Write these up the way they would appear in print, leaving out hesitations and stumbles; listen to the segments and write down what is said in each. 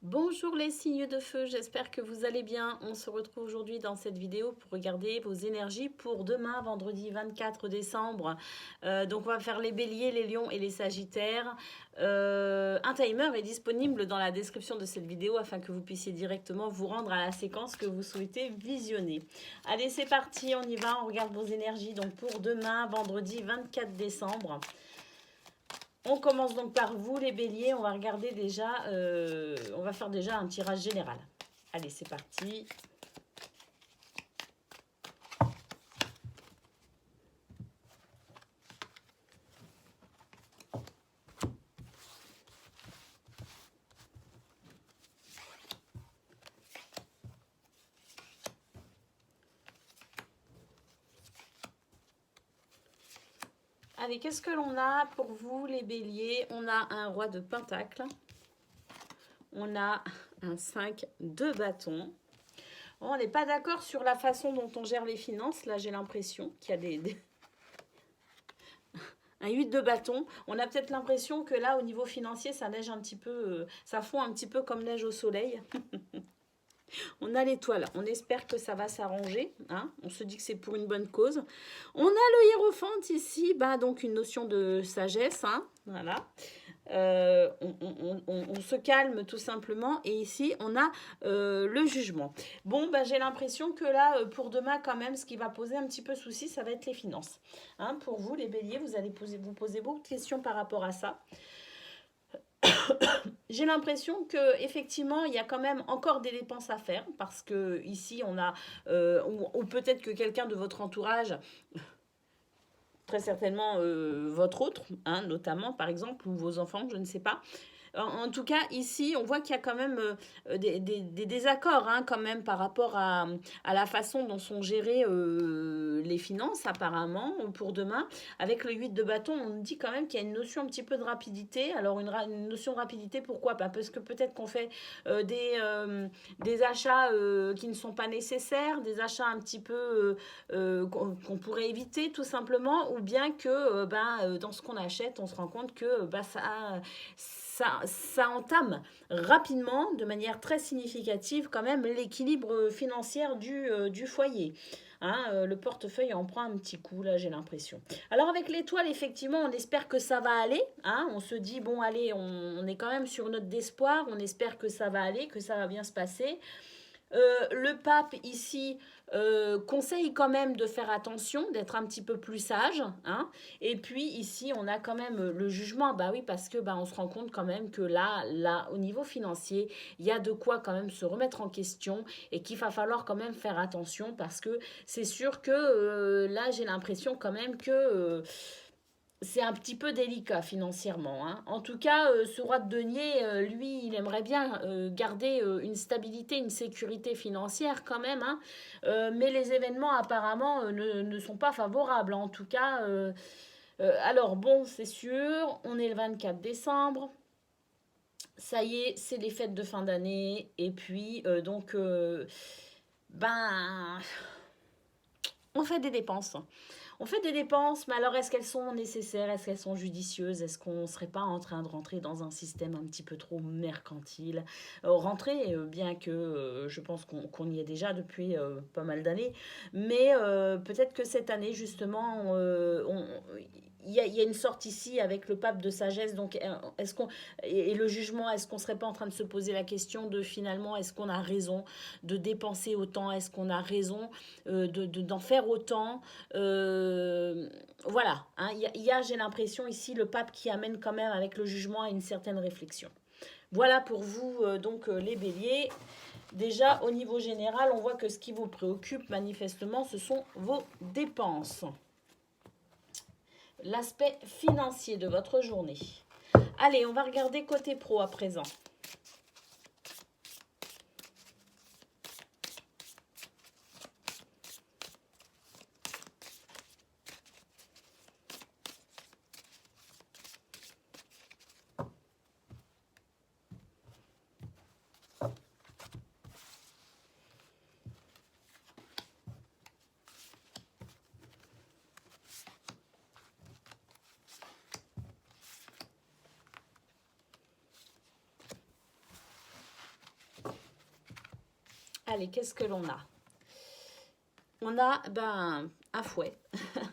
Bonjour les signes de feu, j'espère que vous allez bien. On se retrouve aujourd'hui dans cette vidéo pour regarder vos énergies pour demain, vendredi 24 décembre. Donc on va faire les béliers, les lions et les sagittaires. Un timer est disponible dans la description de cette vidéo afin que vous puissiez directement vous rendre à la séquence que vous souhaitez visionner. Allez, c'est parti, on y va, on regarde vos énergies donc pour demain, vendredi 24 décembre. On commence donc par vous les béliers, on va regarder déjà, on va faire déjà un tirage général. Allez, c'est parti. Allez, qu'est-ce que l'on a pour vous les béliers? On a un roi de pentacle. On a un 5 de bâton. On n'est pas d'accord sur la façon dont on gère les finances. Là, j'ai l'impression qu'il y a un 8 de bâton. On a peut-être l'impression que là, au niveau financier, ça neige un petit peu, ça fond un petit peu comme neige au soleil. On a l'étoile, on espère que ça va s'arranger, hein. On se dit que c'est pour une bonne cause. On a le hiérophante ici, donc une notion de sagesse, hein, voilà. On se calme tout simplement. Et ici, on a le jugement. Bon, j'ai l'impression que là, pour demain, quand même, ce qui va poser un petit peu souci, ça va être les finances. Hein, pour vous, les béliers, vous allez vous poser beaucoup de questions par rapport à ça. J'ai l'impression que effectivement il y a quand même encore des dépenses à faire parce que ici on a ou peut-être que quelqu'un de votre entourage, très certainement votre autre, hein, notamment par exemple, ou vos enfants, je ne sais pas. En tout cas, ici, on voit qu'il y a quand même des désaccords, hein, quand même, par rapport à la façon dont sont gérées les finances, apparemment, pour demain. Avec le 8 de bâton, on dit quand même qu'il y a une notion un petit peu de rapidité. Alors, une notion de rapidité, pourquoi? Parce que peut-être qu'on fait des achats qui ne sont pas nécessaires, des achats un petit peu qu'on pourrait éviter, tout simplement, ou bien que dans ce qu'on achète, on se rend compte que ça entame rapidement, de manière très significative, quand même, l'équilibre financier du foyer. Hein, le portefeuille en prend un petit coup, là, j'ai l'impression. Alors, avec l'étoile, effectivement, on espère que ça va aller. Hein, on se dit, bon, allez, on est quand même sur une note d'espoir. On espère que ça va aller, que ça va bien se passer. Le pape ici conseille quand même de faire attention, d'être un petit peu plus sage, hein. Et puis ici on a quand même le jugement, oui, parce que on se rend compte quand même que là au niveau financier il y a de quoi quand même se remettre en question et qu'il va falloir quand même faire attention parce que c'est sûr que là j'ai l'impression quand même que c'est un petit peu délicat financièrement, hein. En tout cas, ce roi de denier, lui, il aimerait bien garder une stabilité, une sécurité financière quand même, hein. Mais les événements apparemment ne sont pas favorables. En tout cas, alors bon, c'est sûr, on est le 24 décembre. Ça y est, c'est les fêtes de fin d'année. Et puis, on fait des dépenses. On fait des dépenses, mais alors est-ce qu'elles sont nécessaires? Est-ce qu'elles sont judicieuses? Est-ce qu'on ne serait pas en train de rentrer dans un système un petit peu trop mercantile? Rentrer, bien que je pense qu'on y est déjà depuis pas mal d'années, mais peut-être que cette année, justement, il y a une sorte ici avec le pape de sagesse. Donc, est-ce qu'on et le jugement, est-ce qu'on serait pas en train de se poser la question de finalement, est-ce qu'on a raison de dépenser autant? Est-ce qu'on a raison d'en faire autant? Voilà, hein, y a, j'ai l'impression ici, le pape qui amène quand même avec le jugement à une certaine réflexion. Voilà pour vous, les béliers. Déjà, au niveau général, on voit que ce qui vous préoccupe manifestement, ce sont vos dépenses. L'aspect financier de votre journée. Allez, on va regarder côté pro à présent. Allez, qu'est-ce que l'on a? On a ben, un fouet.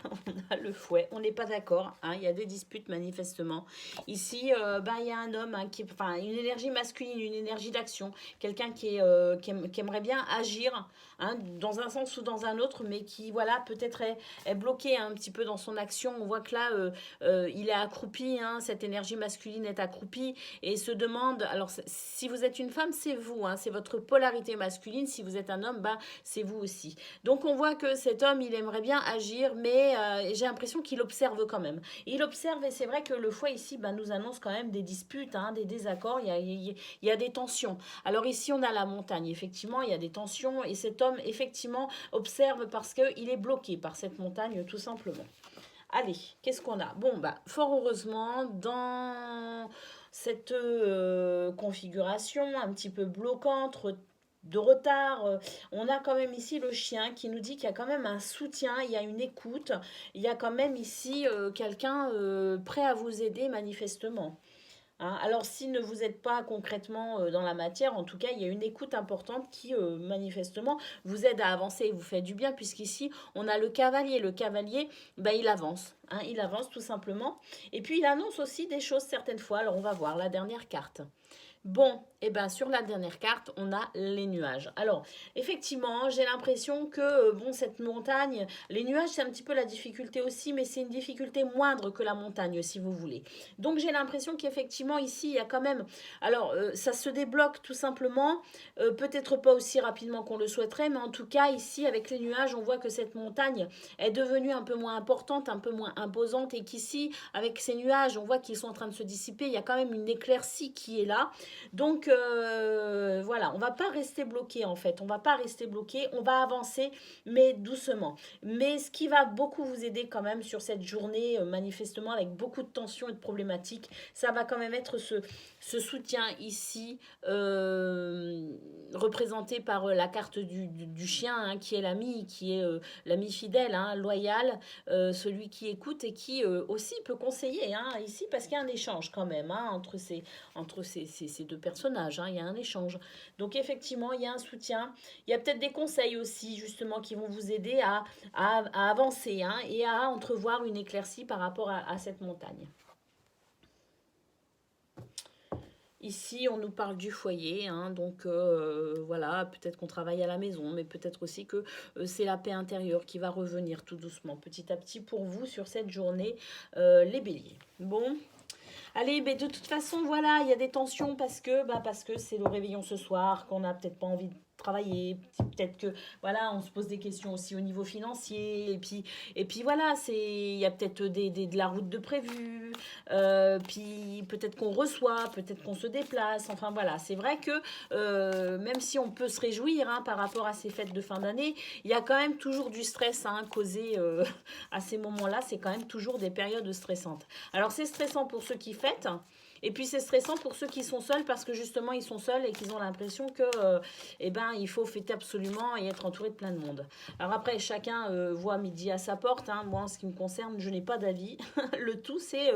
On a le fouet. On n'est pas d'accord, hein. Il y a des disputes manifestement. Ici, ben, il y a un homme, hein, enfin, une énergie masculine, une énergie d'action. Quelqu'un qui aimerait bien agir, hein, dans un sens ou dans un autre, mais qui, voilà, peut-être est bloqué un petit peu dans son action. On voit que là, il est accroupi, hein, cette énergie masculine est accroupie et se demande, alors si vous êtes une femme, c'est vous, hein, c'est votre polarité masculine. Si vous êtes un homme, ben, c'est vous aussi. Donc on voit que cet homme, il aimerait bien agir, mais j'ai l'impression qu'il observe quand même. Il observe et c'est vrai que le foie ici ben, nous annonce quand même des disputes, hein, des désaccords, il y a des tensions. Alors ici on a la montagne, effectivement il y a des tensions et cet homme effectivement observe parce qu'il est bloqué par cette montagne tout simplement. Allez, qu'est-ce qu'on a? Bon, bah, fort heureusement, dans cette configuration un petit peu bloquante, de retard, on a quand même ici le chien qui nous dit qu'il y a quand même un soutien, il y a une écoute, il y a quand même ici quelqu'un prêt à vous aider manifestement. Hein. Alors, si ne vous êtes pas concrètement dans la matière, en tout cas, il y a une écoute importante qui, manifestement, vous aide à avancer et vous fait du bien, puisqu'ici, on a le cavalier. Le cavalier, ben, il avance. Hein, il avance tout simplement. Et puis, il annonce aussi des choses certaines fois. Alors, on va voir la dernière carte. Bon, et bien sur la dernière carte, on a les nuages. Alors, effectivement, j'ai l'impression que, bon, cette montagne, les nuages, c'est un petit peu la difficulté aussi, mais c'est une difficulté moindre que la montagne, si vous voulez. Donc, j'ai l'impression qu'effectivement, ici, il y a quand même... Alors, ça se débloque tout simplement, peut-être pas aussi rapidement qu'on le souhaiterait, mais en tout cas, ici, avec les nuages, on voit que cette montagne est devenue un peu moins importante, un peu moins imposante, et qu'ici, avec ces nuages, on voit qu'ils sont en train de se dissiper, il y a quand même une éclaircie qui est là. Donc voilà, on va pas rester bloqué en fait, on va pas rester bloqué, on va avancer mais doucement. Mais ce qui va beaucoup vous aider quand même sur cette journée, manifestement avec beaucoup de tensions et de problématiques, ça va quand même être ce soutien ici, représenté par la carte du chien, hein, qui est l'ami, qui est l'ami fidèle, hein, loyal, celui qui écoute et qui aussi peut conseiller, hein, ici, parce qu'il y a un échange quand même, hein, entre ces deux personnages, hein, il y a un échange. Donc effectivement, il y a un soutien, il y a peut-être des conseils aussi, justement, qui vont vous aider à avancer, hein, et à entrevoir une éclaircie par rapport à cette montagne. Ici, on nous parle du foyer, hein, donc voilà, peut-être qu'on travaille à la maison, mais peut-être aussi que c'est la paix intérieure qui va revenir tout doucement, petit à petit pour vous sur cette journée, les béliers. Bon, allez, mais de toute façon, voilà, il y a des tensions parce que c'est le réveillon ce soir, qu'on n'a peut-être pas envie de travailler, peut-être que voilà, on se pose des questions aussi au niveau financier, et puis voilà, il y a peut-être de la route de prévu, puis peut-être qu'on reçoit, peut-être qu'on se déplace, enfin voilà, c'est vrai que même si on peut se réjouir, hein, par rapport à ces fêtes de fin d'année, il y a quand même toujours du stress, hein, causé à ces moments-là, c'est quand même toujours des périodes stressantes. Alors c'est stressant pour ceux qui fêtent, et puis c'est stressant pour ceux qui sont seuls parce que justement ils sont seuls et qu'ils ont l'impression que eh ben, il faut fêter absolument et être entouré de plein de monde. Alors après chacun voit midi à sa porte, hein. Moi en ce qui me concerne je n'ai pas d'avis. Le tout c'est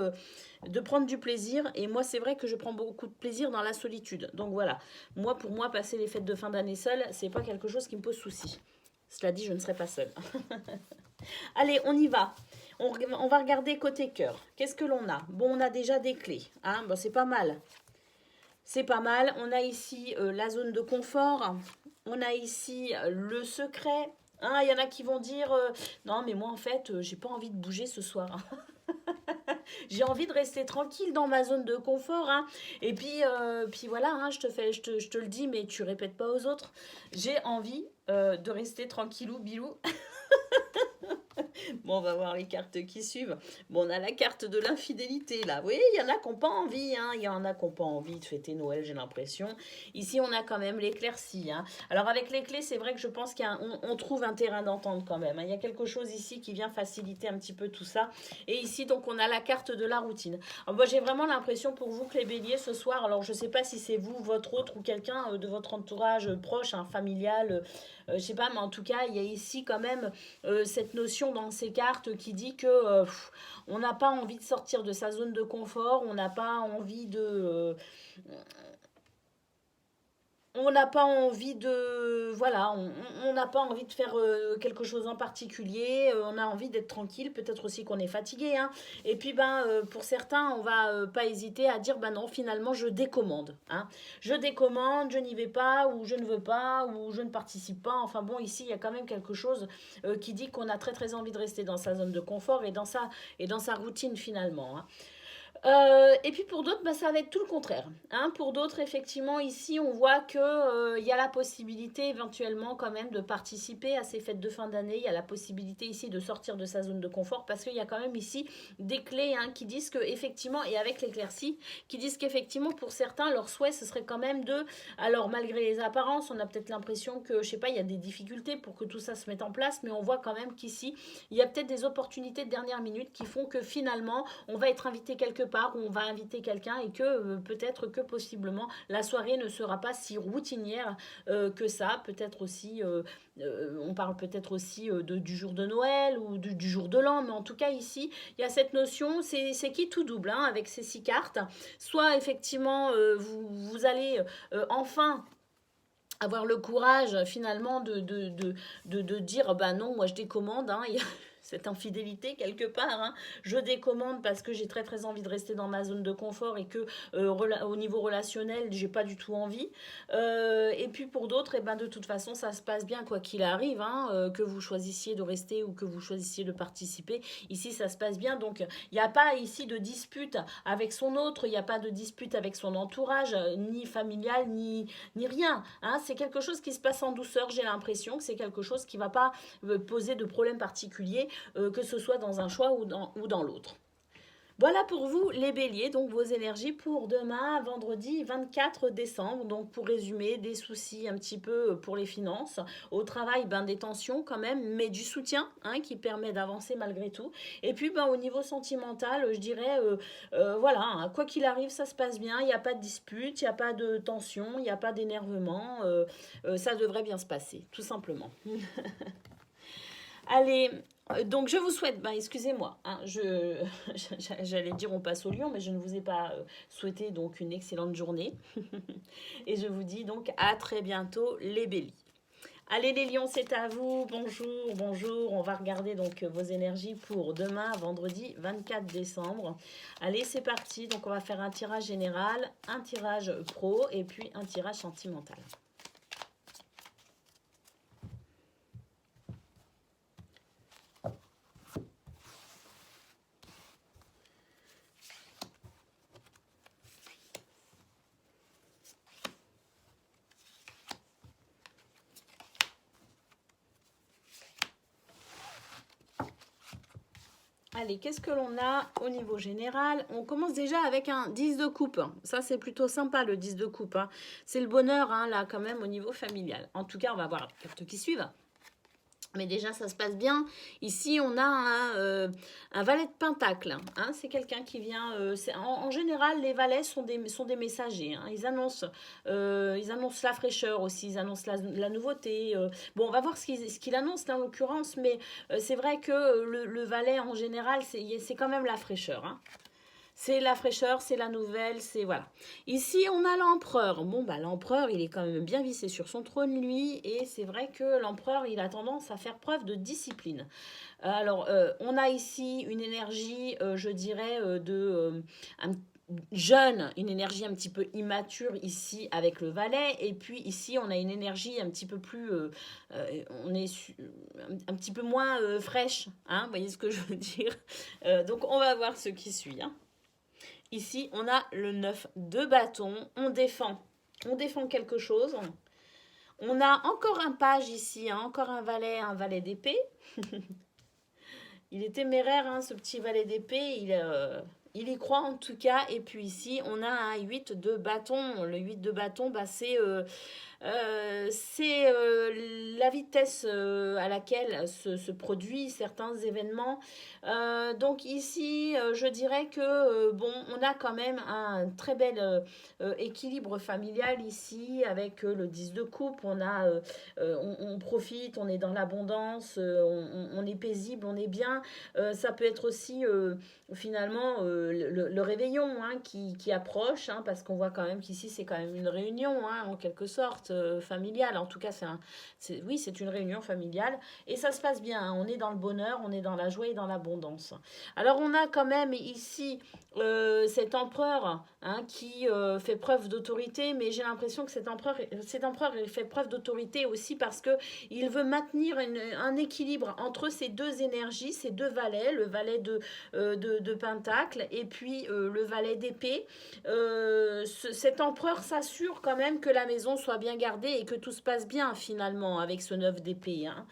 de prendre du plaisir et moi c'est vrai que je prends beaucoup de plaisir dans la solitude. Donc voilà, moi pour moi passer les fêtes de fin d'année seule c'est pas quelque chose qui me pose souci. Cela dit je ne serai pas seule. Allez, on y va. On va regarder côté cœur. Qu'est-ce que l'on a? Bon, on a déjà des clés. Hein, bon, c'est pas mal. C'est pas mal. On a ici la zone de confort. On a ici le secret. Hein, il y en a qui vont dire non, mais moi en fait, j'ai pas envie de bouger ce soir. J'ai envie de rester tranquille dans ma zone de confort. Hein. Et puis voilà, hein, je te le dis, mais tu répètes pas aux autres. J'ai envie de rester tranquillou, bilou. Bon, on va voir les cartes qui suivent. Bon, on a la carte de l'infidélité, là. Oui, il y en a qui n'ont pas envie, hein. Il y en a qui n'ont pas envie de fêter Noël, j'ai l'impression. Ici, on a quand même l'éclaircie, hein. Alors, avec les clés, c'est vrai que je pense qu'on trouve un terrain d'entente quand même, hein. Il y a quelque chose ici qui vient faciliter un petit peu tout ça. Et ici, donc, on a la carte de la routine. Alors, moi, j'ai vraiment l'impression pour vous que les béliers, ce soir, alors, je ne sais pas si c'est vous, votre autre ou quelqu'un de votre entourage proche, hein, familial, je sais pas, mais en tout cas, il y a ici quand même cette notion dans ces cartes qui dit que on n'a pas envie de sortir de sa zone de confort, on n'a pas envie de on n'a pas envie de, voilà, on n'a pas envie de faire quelque chose en particulier, on a envie d'être tranquille, peut-être aussi qu'on est fatigué, hein. Et puis ben, pour certains, on va pas hésiter à dire, ben non, finalement, je décommande, hein. Je décommande, je n'y vais pas, ou je ne veux pas, ou je ne participe pas. Enfin bon, ici, il y a quand même quelque chose qui dit qu'on a très très envie de rester dans sa zone de confort et dans sa routine finalement, hein. Et puis pour d'autres, bah, ça va être tout le contraire, hein. Pour d'autres, effectivement, ici, on voit que, il y a la possibilité éventuellement quand même de participer à ces fêtes de fin d'année. Il y a la possibilité ici de sortir de sa zone de confort parce qu'il y a quand même ici des clés, hein, qui disent que effectivement, et avec l'éclaircie, qui disent qu'effectivement pour certains, leur souhait, ce serait quand même de, alors malgré les apparences, on a peut-être l'impression que, je sais pas, il y a des difficultés pour que tout ça se mette en place, mais on voit quand même qu'ici, il y a peut-être des opportunités de dernière minute qui font que finalement, on va être invité quelque part, où on va inviter quelqu'un et que peut-être que possiblement la soirée ne sera pas si routinière que ça. Peut-être aussi, on parle peut-être aussi du jour de Noël ou du jour de l'an, mais en tout cas ici, il y a cette notion, c'est qui tout double, hein, avec ces 6 cartes. Soit effectivement, vous allez enfin avoir le courage finalement de dire bah non, moi je décommande, hein, il y a cette infidélité quelque part, hein. Je décommande parce que j'ai très très envie de rester dans ma zone de confort et que au niveau relationnel j'ai pas du tout envie. Et puis pour d'autres, et ben de toute façon ça se passe bien quoi qu'il arrive, hein, que vous choisissiez de rester ou que vous choisissiez de participer, ici ça se passe bien. Donc il n'y a pas ici de dispute avec son autre, il n'y a pas de dispute avec son entourage, ni familial ni rien, hein. C'est quelque chose qui se passe en douceur, j'ai l'impression que c'est quelque chose qui ne va pas poser de problème particulier, que ce soit dans un choix ou dans l'autre. Voilà pour vous les béliers, donc vos énergies pour demain, vendredi 24 décembre. Donc pour résumer, des soucis un petit peu pour les finances. Au travail, ben, des tensions quand même, mais du soutien, hein, qui permet d'avancer malgré tout. Et puis ben, au niveau sentimental, je dirais, voilà, hein, quoi qu'il arrive, ça se passe bien. Il n'y a pas de dispute, il n'y a pas de tension, il n'y a pas d'énervement. Ça devrait bien se passer, tout simplement. Allez, donc je vous souhaite, ben excusez-moi, hein, j'allais dire on passe au lion, mais je ne vous ai pas souhaité donc une excellente journée. Et je vous dis donc à très bientôt les béliers. Allez les lions, c'est à vous, bonjour, bonjour, on va regarder donc vos énergies pour demain, vendredi 24 décembre. Allez, c'est parti, donc on va faire un tirage général, un tirage pro et puis un tirage sentimental. Allez, qu'est-ce que l'on a au niveau général? On commence déjà avec un 10 de coupe. Ça, c'est plutôt sympa, le 10 de coupe, hein. C'est le bonheur, hein, là, quand même, au niveau familial. En tout cas, on va voir les cartes qui suivent. Mais déjà, ça se passe bien. Ici, on a un valet de pentacle, hein. C'est quelqu'un qui vient... en général, les valets sont des messagers, hein. Ils annoncent la fraîcheur aussi, ils annoncent la nouveauté. Bon, on va voir ce qu'il annonce là, en l'occurrence, mais c'est vrai que le valet, en général, c'est quand même la fraîcheur, hein. C'est la fraîcheur, c'est la nouvelle, c'est voilà. Ici, on a l'empereur. Bon, bah l'empereur, il est quand même bien vissé sur son trône, lui. Et c'est vrai que l'empereur, il a tendance à faire preuve de discipline. Alors, on a ici une énergie, je dirais, jeune, une énergie un petit peu immature ici avec le valet. Et puis ici, on a une énergie un petit peu plus... on est un petit peu moins fraîche. Hein, vous voyez ce que je veux dire? Donc, on va voir ce qui suit, hein. Ici, on a le 9 de bâton. On défend quelque chose. On a encore un page ici, hein, encore un valet d'épée. Il est téméraire, hein, ce petit valet d'épée. Il y croit en tout cas. Et puis ici, on a un 8 de bâton. Le 8 de bâton, bah, c'est la vitesse à laquelle se produisent certains événements. Donc ici, je dirais que bon, on a quand même un très bel équilibre familial ici avec le 10 de coupe. On profite, on est dans l'abondance, on est paisible, on est bien. Ça peut être aussi finalement le réveillon hein, qui approche, hein, parce qu'on voit quand même qu'ici c'est quand même une réunion, hein, en quelque sorte, familiale. En tout cas, oui, c'est une réunion familiale. Et ça se passe bien, hein, on est dans le bonheur, on est dans la joie et dans l'abondance. Alors on a quand même ici cet empereur hein, qui fait preuve d'autorité, mais j'ai l'impression que cet empereur il fait preuve d'autorité aussi parce que il veut maintenir un équilibre entre ces deux énergies, ces deux valets, le valet de Pentacle et puis le valet d'épée. Cet empereur s'assure quand même que la maison soit bien gardée et que tout se passe bien finalement avec ce 9 d'épée. Hein.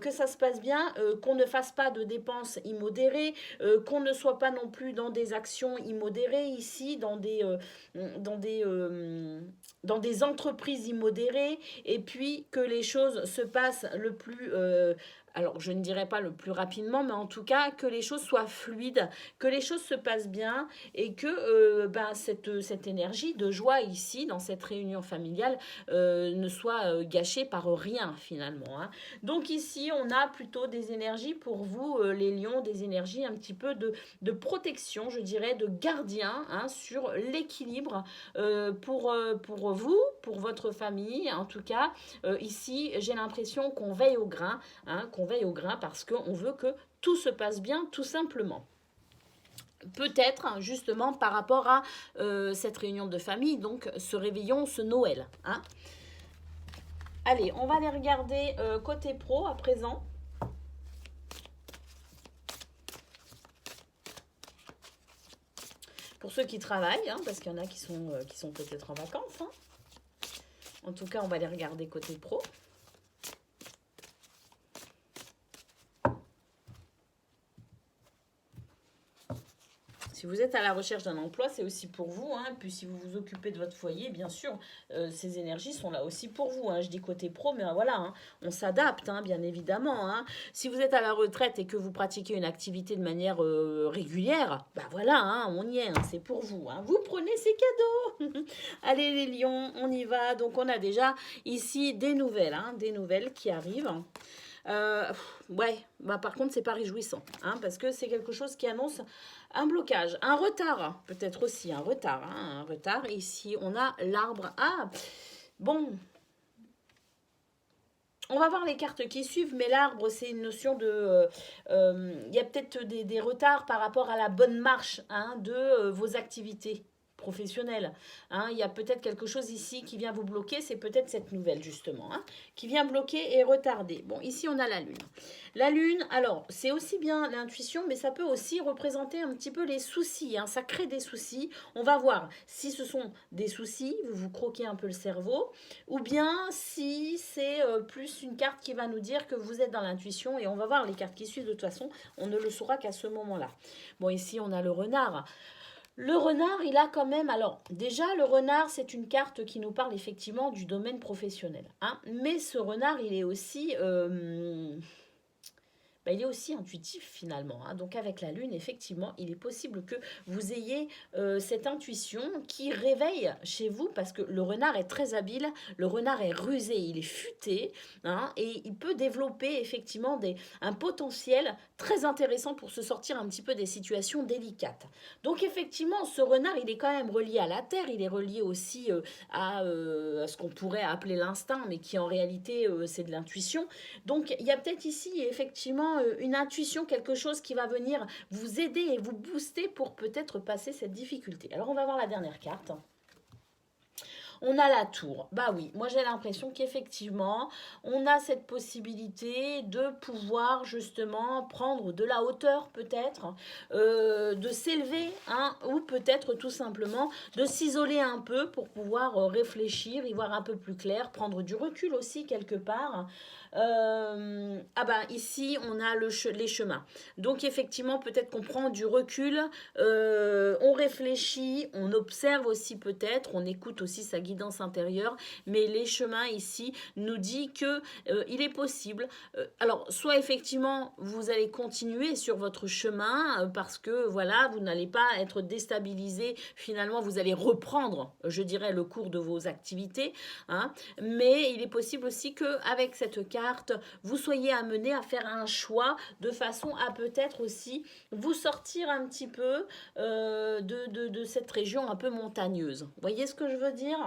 Que ça se passe bien, qu'on ne fasse pas de dépenses immodérées, qu'on ne soit pas non plus dans des actions immodérées ici, dans des, dans des entreprises immodérées, et puis que les choses se passent le plus alors je ne dirais pas le plus rapidement, mais en tout cas que les choses soient fluides, que les choses se passent bien et que cette énergie de joie ici, dans cette réunion familiale, ne soit gâchée par rien finalement. Hein. Donc ici, on a plutôt des énergies pour vous, les lions, des énergies un petit peu de protection, je dirais, de gardien hein, sur l'équilibre pour vous, pour votre famille. En tout cas, ici, j'ai l'impression qu'on veille au grain, hein, qu'on veille au grain parce qu'on veut que tout se passe bien, tout simplement. Peut-être hein, justement par rapport à cette réunion de famille, donc ce réveillon, ce Noël. Hein. Allez, on va aller regarder côté pro à présent. Pour ceux qui travaillent, hein, parce qu'il y en a qui sont peut-être en vacances. Hein. En tout cas, on va aller regarder côté pro. Si vous êtes à la recherche d'un emploi, c'est aussi pour vous. Hein. Puis si vous vous occupez de votre foyer, bien sûr, ces énergies sont là aussi pour vous. Hein. Je dis côté pro, mais voilà, hein. On s'adapte, hein, bien évidemment. Hein. Si vous êtes à la retraite et que vous pratiquez une activité de manière régulière, bah voilà, hein, on y est, hein, c'est pour vous. Hein. Vous prenez ces cadeaux. Allez les lions, on y va. Donc on a déjà ici des nouvelles qui arrivent. Ouais, bah par contre c'est pas réjouissant, hein, parce que c'est quelque chose qui annonce un blocage, un retard, peut-être aussi un retard, hein, un retard. Ici on a l'arbre. Ah, bon, on va voir les cartes qui suivent, mais l'arbre, c'est une notion de... Il y a peut-être des retards par rapport à la bonne marche hein, de vos activités professionnelles. Hein. Il y a peut-être quelque chose ici qui vient vous bloquer, c'est peut-être cette nouvelle justement, hein, qui vient bloquer et retarder. Bon, ici on a la lune. La lune, alors, c'est aussi bien l'intuition, mais ça peut aussi représenter un petit peu les soucis. Hein. Ça crée des soucis. On va voir si ce sont des soucis, vous vous croquez un peu le cerveau, ou bien si c'est plus une carte qui va nous dire que vous êtes dans l'intuition, et on va voir les cartes qui suivent de toute façon, on ne le saura qu'à ce moment-là. Bon, ici on a le renard. Le renard, il a quand même... Alors, déjà, le renard, c'est une carte qui nous parle effectivement du domaine professionnel. Hein, mais ce renard, il est aussi... il est aussi intuitif finalement. Hein. Donc avec la lune, effectivement, il est possible que vous ayez cette intuition qui réveille chez vous parce que le renard est très habile, le renard est rusé, il est futé hein, et il peut développer effectivement un potentiel très intéressant pour se sortir un petit peu des situations délicates. Donc effectivement, ce renard, il est quand même relié à la terre, il est relié aussi à ce qu'on pourrait appeler l'instinct, mais qui en réalité c'est de l'intuition. Donc il y a peut-être ici effectivement une intuition, quelque chose qui va venir vous aider et vous booster pour peut-être passer cette difficulté. Alors on va voir la dernière carte. On a la tour. Bah oui, moi j'ai l'impression qu'effectivement, on a cette possibilité de pouvoir justement prendre de la hauteur peut-être, de s'élever, hein, ou peut-être tout simplement de s'isoler un peu pour pouvoir réfléchir, y voir un peu plus clair, prendre du recul aussi quelque part. Ici on a les chemins. Donc effectivement peut-être qu'on prend du recul, on réfléchit, on observe aussi peut-être, on écoute aussi sa guidance intérieure, mais les chemins ici nous dit que il est possible. Alors, soit effectivement, vous allez continuer sur votre chemin parce que voilà, vous n'allez pas être déstabilisé. Finalement, vous allez reprendre, je dirais, le cours de vos activités. Hein, mais il est possible aussi que avec cette carte, vous soyez amené à faire un choix de façon à peut-être aussi vous sortir un petit peu de cette région un peu montagneuse. Vous voyez ce que je veux dire?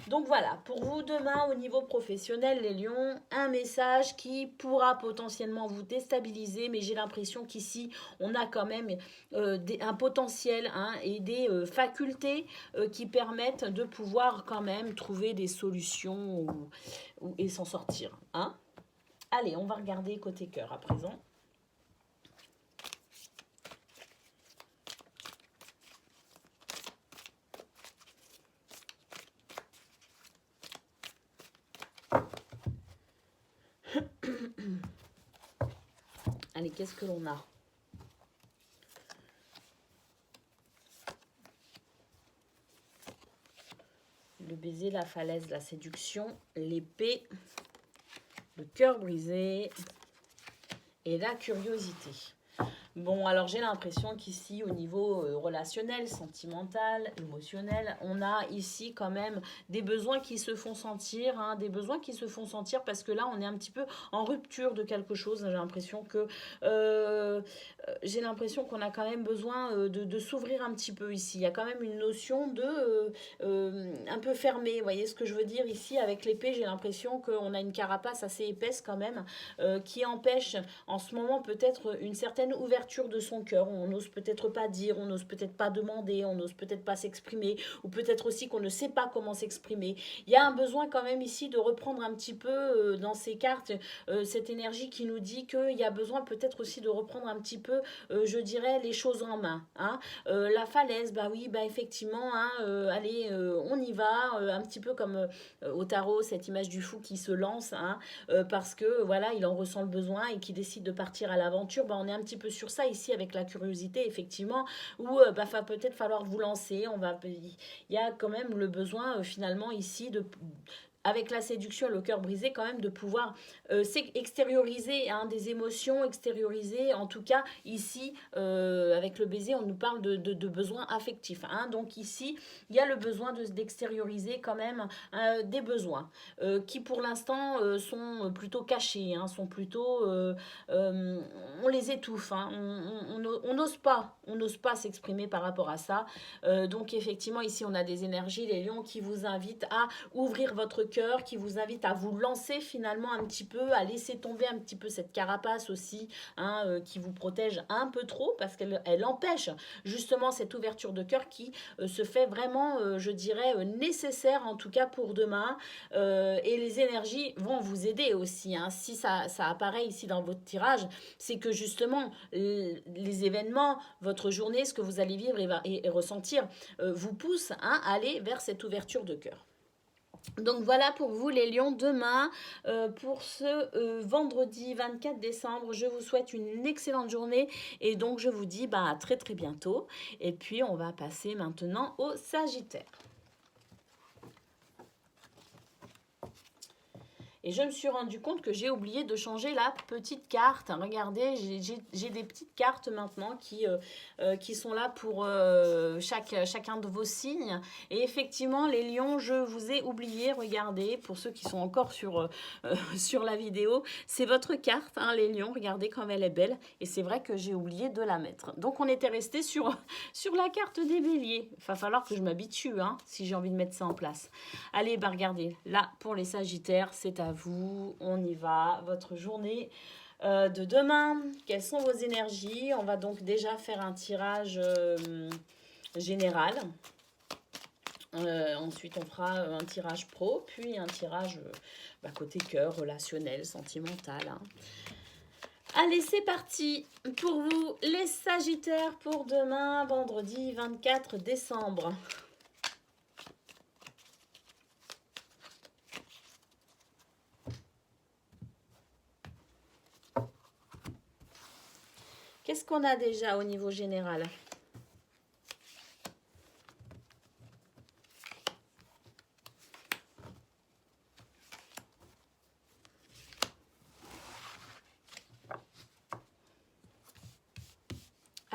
Donc voilà, pour vous demain au niveau professionnel, les lions, un message qui pourra potentiellement vous déstabiliser, mais j'ai l'impression qu'ici, on a quand même un potentiel hein, et des facultés qui permettent de pouvoir quand même trouver des solutions et s'en sortir. Hein. Allez, on va regarder côté cœur à présent. Allez, qu'est-ce que l'on a? Le baiser, la falaise, la séduction, l'épée, le cœur brisé et la curiosité. Bon, alors j'ai l'impression qu'ici, au niveau relationnel, sentimental, émotionnel, on a ici quand même des besoins qui se font sentir, hein, des besoins qui se font sentir parce que là, on est un petit peu en rupture de quelque chose. J'ai l'impression qu'on a quand même besoin de s'ouvrir un petit peu ici. Il y a quand même une notion de un peu fermée. Vous voyez ce que je veux dire ici avec l'épée, j'ai l'impression qu'on a une carapace assez épaisse quand même qui empêche en ce moment peut-être une certaine ouverture de son cœur. On n'ose peut-être pas dire, on n'ose peut-être pas demander, on n'ose peut-être pas s'exprimer, ou peut-être aussi qu'on ne sait pas comment s'exprimer. Il y a un besoin quand même ici de reprendre un petit peu dans ces cartes cette énergie qui nous dit qu'il y a besoin peut-être aussi de reprendre un petit peu, je dirais, les choses en main. Hein. La falaise, bah oui, bah effectivement, hein, allez, on y va, un petit peu comme au tarot, cette image du fou qui se lance, hein, parce que voilà, il en ressent le besoin et qui décide de partir à l'aventure. Bah, on est un petit peu sur ça ici avec la curiosité, effectivement, où bah, va peut-être falloir vous lancer. Il y a quand même le besoin finalement ici de avec la séduction, le cœur brisé, quand même de pouvoir extérioriser hein, des émotions, extérioriser, en tout cas ici, avec le baiser, on nous parle de besoins affectifs. Hein. Donc ici, il y a le besoin d'extérioriser quand même des besoins qui pour l'instant sont plutôt cachés, hein, sont plutôt... on les étouffe, hein, on n'ose pas s'exprimer par rapport à ça. Donc effectivement, ici, on a des énergies, les lions, qui vous invitent à ouvrir votre cœur, qui vous invite à vous lancer finalement un petit peu, à laisser tomber un petit peu cette carapace aussi, hein, qui vous protège un peu trop parce qu'elle empêche justement cette ouverture de cœur qui se fait vraiment, je dirais, nécessaire en tout cas pour demain. Et les énergies vont vous aider aussi. Hein. Si ça apparaît ici dans votre tirage, c'est que justement les événements, votre journée, ce que vous allez vivre et ressentir, vous pousse hein, à aller vers cette ouverture de cœur. Donc voilà pour vous les lions demain pour ce vendredi 24 décembre. Je vous souhaite une excellente journée et donc je vous dis à très très bientôt. Et puis on va passer maintenant au Sagittaire. Et je me suis rendu compte que j'ai oublié de changer la petite carte. Regardez, j'ai des petites cartes maintenant qui sont là pour chacun de vos signes. Et effectivement, les lions, je vous ai oublié. Regardez, pour ceux qui sont encore sur la vidéo, c'est votre carte, hein, les lions. Regardez comme elle est belle. Et c'est vrai que j'ai oublié de la mettre. Donc, on était resté sur la carte des béliers. Il va falloir que je m'habitue, hein, si j'ai envie de mettre ça en place. Allez, regardez. Là, pour les sagittaires, c'est à vous, on y va, votre journée de demain, quelles sont vos énergies? On va donc déjà faire un tirage général. Ensuite, on fera un tirage pro, puis un tirage côté cœur, relationnel, sentimental. Hein. Allez, c'est parti pour vous, les sagittaires, pour demain, vendredi 24 décembre. Qu'est-ce qu'on a déjà au niveau général?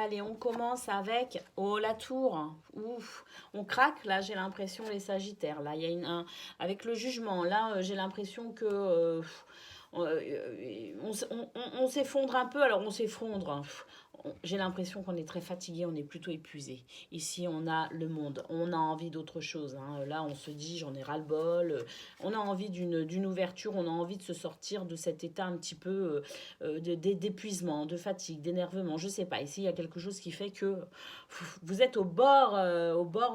Allez, on commence avec la tour. Ouf, on craque. Là, j'ai l'impression les Sagittaires. Là, il y a avec le jugement. Là, j'ai l'impression que on s'effondre un peu. Alors, on s'effondre, hein. J'ai l'impression qu'on est très fatigué, on est plutôt épuisé. Ici, on a le monde, on a envie d'autre chose, hein. Là, on se dit, j'en ai ras-le-bol. On a envie d'une ouverture, on a envie de se sortir de cet état un petit peu d'épuisement, de fatigue, d'énervement. Je sais pas. Ici, il y a quelque chose qui fait que vous êtes au bord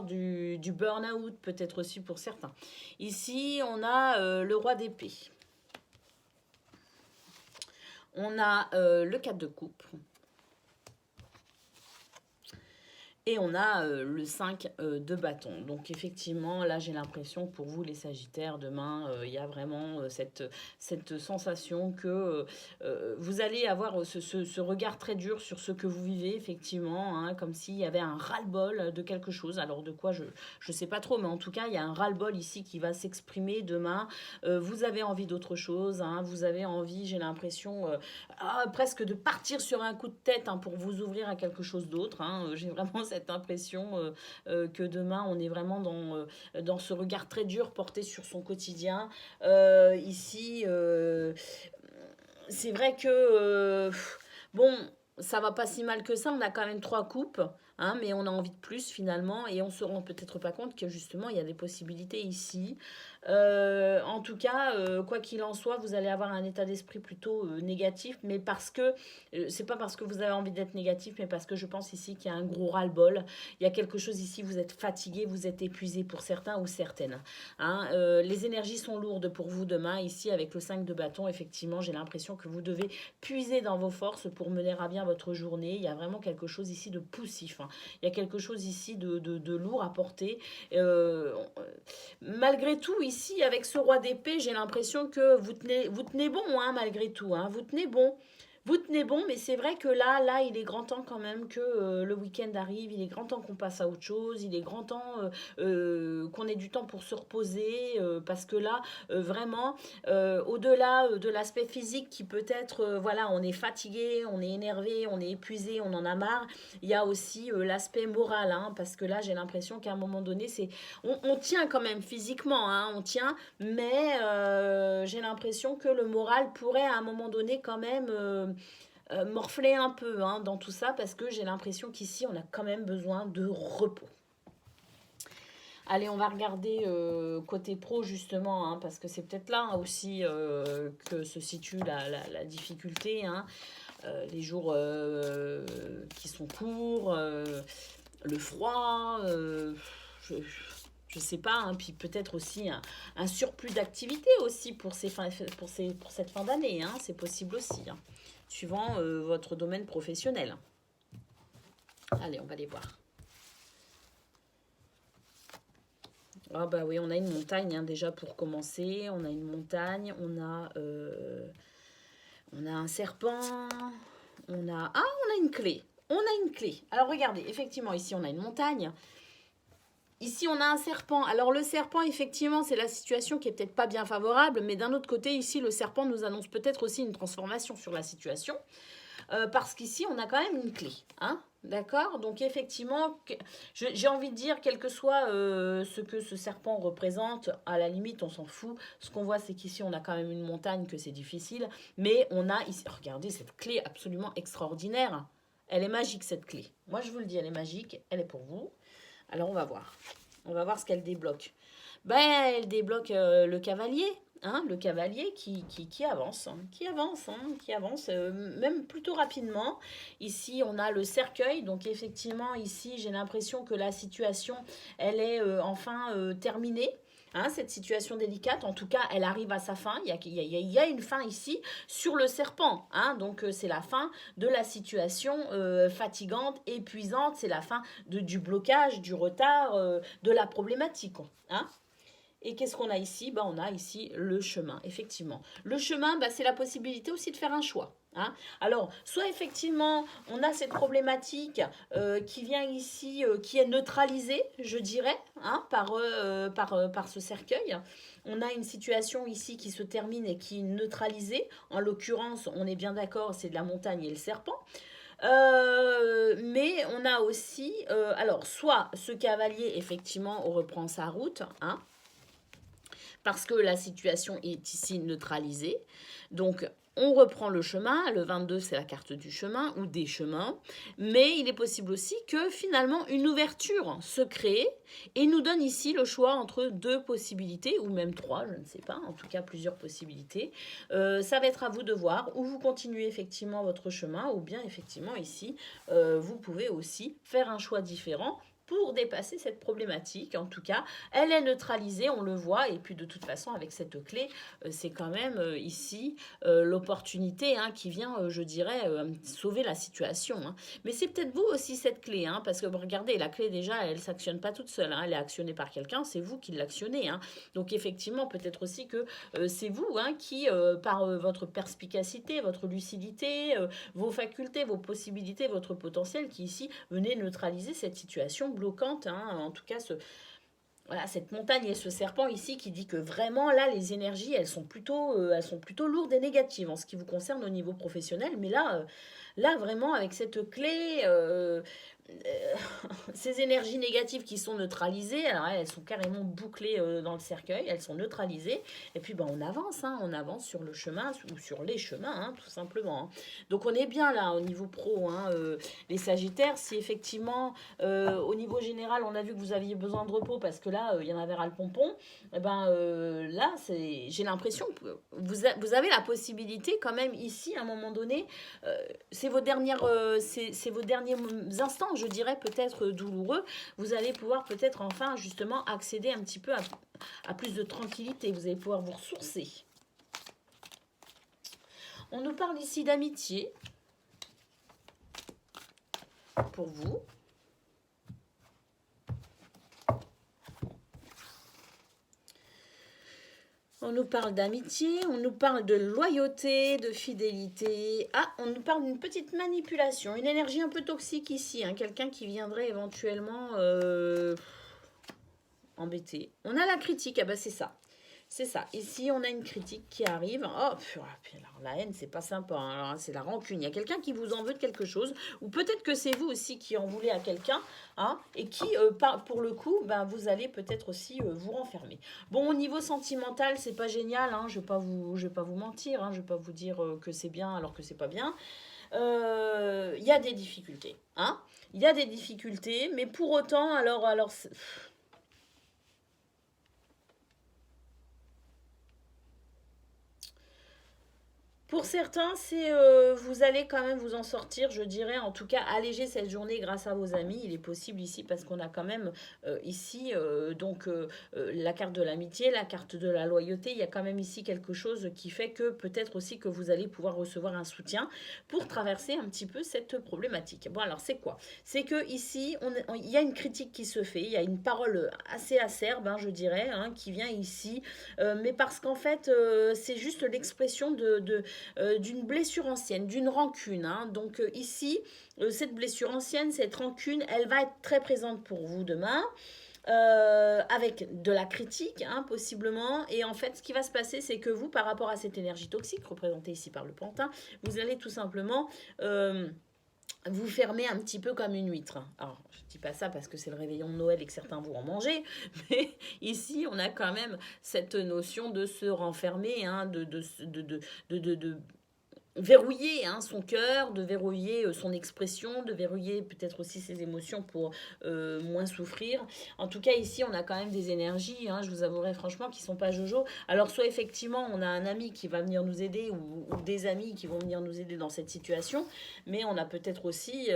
du burn-out, peut-être aussi pour certains. Ici, on a le roi d'épée. On a le 4 de coupe. Et on a le 5 de bâton. Donc effectivement, là j'ai l'impression pour vous les Sagittaires, demain, il y a vraiment cette sensation que vous allez avoir ce regard très dur sur ce que vous vivez, effectivement, hein, comme s'il y avait un ras-le-bol de quelque chose. Alors de quoi, je ne sais pas trop, mais en tout cas, il y a un ras-le-bol ici qui va s'exprimer demain. Vous avez envie d'autre chose, hein, vous avez envie, j'ai l'impression, presque de partir sur un coup de tête, hein, pour vous ouvrir à quelque chose d'autre, hein. J'ai vraiment cette impression que demain on est vraiment dans ce regard très dur porté sur son quotidien. Ici, c'est vrai que bon, ça va pas si mal que ça, on a quand même 3 coupes. Hein, mais on a envie de plus finalement et on se rend peut-être pas compte que justement il y a des possibilités ici. En tout cas, quoi qu'il en soit, vous allez avoir un état d'esprit plutôt négatif, mais parce que c'est pas parce que vous avez envie d'être négatif, mais parce que je pense ici qu'il y a un gros ras-le-bol. Il y a quelque chose ici, vous êtes fatigué, vous êtes épuisé pour certains ou certaines. Hein, les énergies sont lourdes pour vous demain. Ici, avec le 5 de bâton, effectivement, j'ai l'impression que vous devez puiser dans vos forces pour mener à bien votre journée. Il y a vraiment quelque chose ici de poussif, hein. Il y a quelque chose ici de lourd à porter. Malgré tout, ici, avec ce roi d'épée, j'ai l'impression que vous tenez bon, hein, malgré tout. Hein, vous tenez bon. Vous tenez bon, mais c'est vrai que là, il est grand temps quand même que le week-end arrive. Il est grand temps qu'on passe à autre chose. Il est grand temps qu'on ait du temps pour se reposer. Parce que là, vraiment, au-delà de l'aspect physique qui peut être, voilà, on est fatigué, on est énervé, on est épuisé, on en a marre. Il y a aussi l'aspect moral, hein, parce que là, j'ai l'impression qu'à un moment donné, on tient quand même physiquement, hein, on tient, mais j'ai l'impression que le moral pourrait à un moment donné quand même morfler un peu, hein, dans tout ça, parce que j'ai l'impression qu'ici, on a quand même besoin de repos. Allez, on va regarder côté pro justement, hein, parce que c'est peut-être là aussi que se situe la difficulté, hein. Les jours qui sont courts, le froid, je sais pas, hein, puis peut-être aussi un surplus d'activité aussi pour cette fin d'année, hein, c'est possible aussi, hein, suivant votre domaine professionnel. Allez, on va les voir. Ah bah oui, on a une montagne, hein, déjà pour commencer. On a une montagne, on a un serpent, on a une clé. On a une clé. Alors regardez, effectivement, ici on a une montagne. Ici, on a un serpent. Alors, le serpent, effectivement, c'est la situation qui est peut-être pas bien favorable, mais d'un autre côté, ici, le serpent nous annonce peut-être aussi une transformation sur la situation, parce qu'ici, on a quand même une clé, hein. D'accord? Donc, effectivement, j'ai envie de dire, quel que soit ce que ce serpent représente, à la limite, on s'en fout. Ce qu'on voit, c'est qu'ici, on a quand même une montagne, que c'est difficile, mais on a ici, regardez, cette clé absolument extraordinaire. Elle est magique, cette clé. Moi, je vous le dis, elle est magique, elle est pour vous. Alors, on va voir. On va voir ce qu'elle débloque. Ben, elle débloque le cavalier. Hein, le cavalier qui avance. Hein, qui avance, même plutôt rapidement. Ici, on a le cercueil. Donc, effectivement, ici, j'ai l'impression que la situation, elle est enfin terminée. Hein, cette situation délicate, en tout cas, elle arrive à sa fin. Il y a une fin ici sur le serpent. Hein, donc, c'est la fin de la situation fatigante, épuisante. C'est la fin du blocage, du retard, de la problématique. Hein. Et qu'est-ce qu'on a ici? On a ici le chemin, effectivement. Le chemin, c'est la possibilité aussi de faire un choix. Hein. Alors, soit effectivement, on a cette problématique qui vient ici, qui est neutralisée, je dirais, hein, par ce cercueil. On a une situation ici qui se termine et qui est neutralisée. En l'occurrence, on est bien d'accord, c'est de la montagne et le serpent. Mais on a aussi, alors, soit ce cavalier, effectivement, reprend sa route, hein, parce que la situation est ici neutralisée. Donc, on reprend le chemin. Le 22, c'est la carte du chemin ou des chemins. Mais il est possible aussi que finalement, une ouverture se crée et nous donne ici le choix entre deux possibilités, ou même trois, je ne sais pas, en tout cas plusieurs possibilités. Ça va être à vous de voir, ou vous continuez effectivement votre chemin, ou bien effectivement ici, vous pouvez aussi faire un choix différent pour dépasser cette problématique. En tout cas, elle est neutralisée, on le voit, et puis de toute façon, avec cette clé, c'est quand même ici l'opportunité hein, qui vient, je dirais, sauver la situation. Hein. Mais c'est peut-être vous aussi cette clé, hein, parce que regardez, la clé déjà, elle ne s'actionne pas toute seule, hein, elle est actionnée par quelqu'un, c'est vous qui l'actionnez. Hein. Donc effectivement, peut-être aussi que c'est vous hein, qui, par votre perspicacité, votre lucidité, vos facultés, vos possibilités, votre potentiel, qui ici venez neutraliser cette situation bloquante, hein, en tout cas voilà, cette montagne et ce serpent ici qui dit que vraiment là les énergies elles sont plutôt lourdes et négatives en ce qui vous concerne au niveau professionnel, mais là vraiment avec cette clé ces énergies négatives qui sont neutralisées, alors elles sont carrément bouclées dans le cercueil, elles sont neutralisées, et puis ben, on avance sur le chemin ou sur les chemins, hein, tout simplement. Hein. Donc on est bien là au niveau pro, hein, les Sagittaires, si effectivement au niveau général on a vu que vous aviez besoin de repos parce que là il y en avait ras le pompon, et ben là j'ai l'impression que vous avez la possibilité quand même ici à un moment donné, c'est vos derniers instants je dirais peut-être douloureux, vous allez pouvoir peut-être enfin justement accéder un petit peu à plus de tranquillité, vous allez pouvoir vous ressourcer. On nous parle ici d'amitié pour vous. On nous parle d'amitié, on nous parle de loyauté, de fidélité. Ah, on nous parle d'une petite manipulation, une énergie un peu toxique ici. Hein, quelqu'un qui viendrait éventuellement embêter. On a la critique, ah bah c'est ça. C'est ça. Ici, on a une critique qui arrive. Oh, puis alors, la haine, c'est pas sympa. Hein. Alors, c'est la rancune. Il y a quelqu'un qui vous en veut de quelque chose. Ou peut-être que c'est vous aussi qui en voulez à quelqu'un. Hein, et qui, pour le coup, ben, vous allez peut-être aussi vous renfermer. Bon, au niveau sentimental, c'est pas génial. Hein, je vais pas vous mentir. Hein, je vais pas vous dire que c'est bien alors que c'est pas bien. Il y a des difficultés. Hein. Il y a des difficultés. Mais pour autant, alors pour certains, c'est vous allez quand même vous en sortir, je dirais, en tout cas alléger cette journée grâce à vos amis. Il est possible ici parce qu'on a quand même ici la carte de l'amitié, la carte de la loyauté. Il y a quand même ici quelque chose qui fait que peut-être aussi que vous allez pouvoir recevoir un soutien pour traverser un petit peu cette problématique. Bon alors c'est quoi? C'est que ici il y a une critique qui se fait, il y a une parole assez acerbe, hein, je dirais, hein, qui vient ici, mais parce qu'en fait c'est juste l'expression d'une blessure ancienne, d'une rancune. Hein. Donc ici, cette blessure ancienne, cette rancune, elle va être très présente pour vous demain. Avec de la critique, hein, possiblement. Et en fait, ce qui va se passer, c'est que vous, par rapport à cette énergie toxique, représentée ici par le pantin, vous allez tout simplement vous fermer un petit peu comme une huître. Alors, je ne dis pas ça parce que c'est le réveillon de Noël et que certains vont en manger, mais ici, on a quand même cette notion de se renfermer, hein, de verrouiller hein, son cœur, de verrouiller son expression, de verrouiller peut-être aussi ses émotions pour moins souffrir. En tout cas, ici, on a quand même des énergies, hein, je vous avouerai franchement, qui sont pas jojo. Alors, soit effectivement, on a un ami qui va venir nous aider ou des amis qui vont venir nous aider dans cette situation, mais on a peut-être aussi,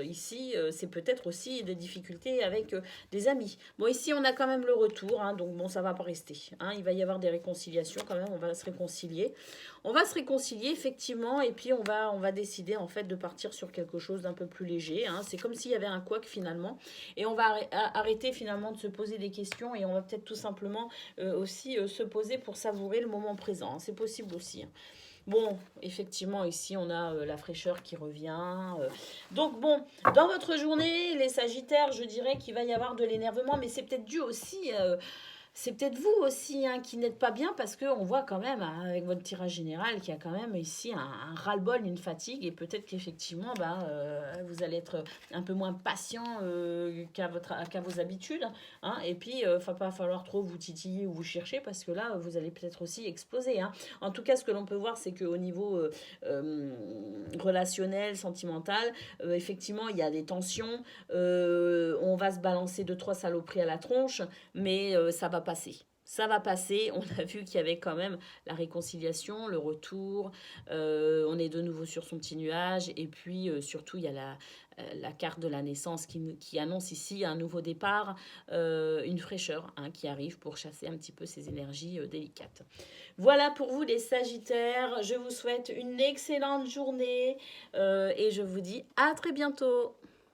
ici, c'est peut-être aussi des difficultés avec des amis. Bon, ici, on a quand même le retour, hein, donc bon, ça va pas rester. Hein, il va y avoir des réconciliations quand même, on va se réconcilier. On va se réconcilier effectivement et puis on va décider en fait de partir sur quelque chose d'un peu plus léger. Hein. C'est comme s'il y avait un couac finalement et on va arrêter finalement de se poser des questions et on va peut-être tout simplement aussi se poser pour savourer le moment présent. Hein. C'est possible aussi. Hein. Bon, effectivement, ici, on a la fraîcheur qui revient. Donc, bon, dans votre journée, les Sagittaires, je dirais qu'il va y avoir de l'énervement, mais c'est peut-être dû aussi C'est peut-être vous aussi hein, qui n'êtes pas bien parce qu'on voit quand même hein, avec votre tirage général qu'il y a quand même ici un ras-le-bol, une fatigue et peut-être qu'effectivement vous allez être un peu moins patient qu'à vos habitudes hein, et puis il ne va pas falloir trop vous titiller ou vous chercher parce que là vous allez peut-être aussi exploser. Hein. En tout cas ce que l'on peut voir c'est qu'au niveau relationnel, sentimental, effectivement il y a des tensions, on va se balancer deux trois saloperies à la tronche mais ça va passer. Ça va passer. On a vu qu'il y avait quand même la réconciliation, le retour. On est de nouveau sur son petit nuage. Et puis surtout, il y a la carte de la naissance qui annonce ici un nouveau départ, une fraîcheur hein, qui arrive pour chasser un petit peu ces énergies délicates. Voilà pour vous les Sagittaires. Je vous souhaite une excellente journée et je vous dis à très bientôt.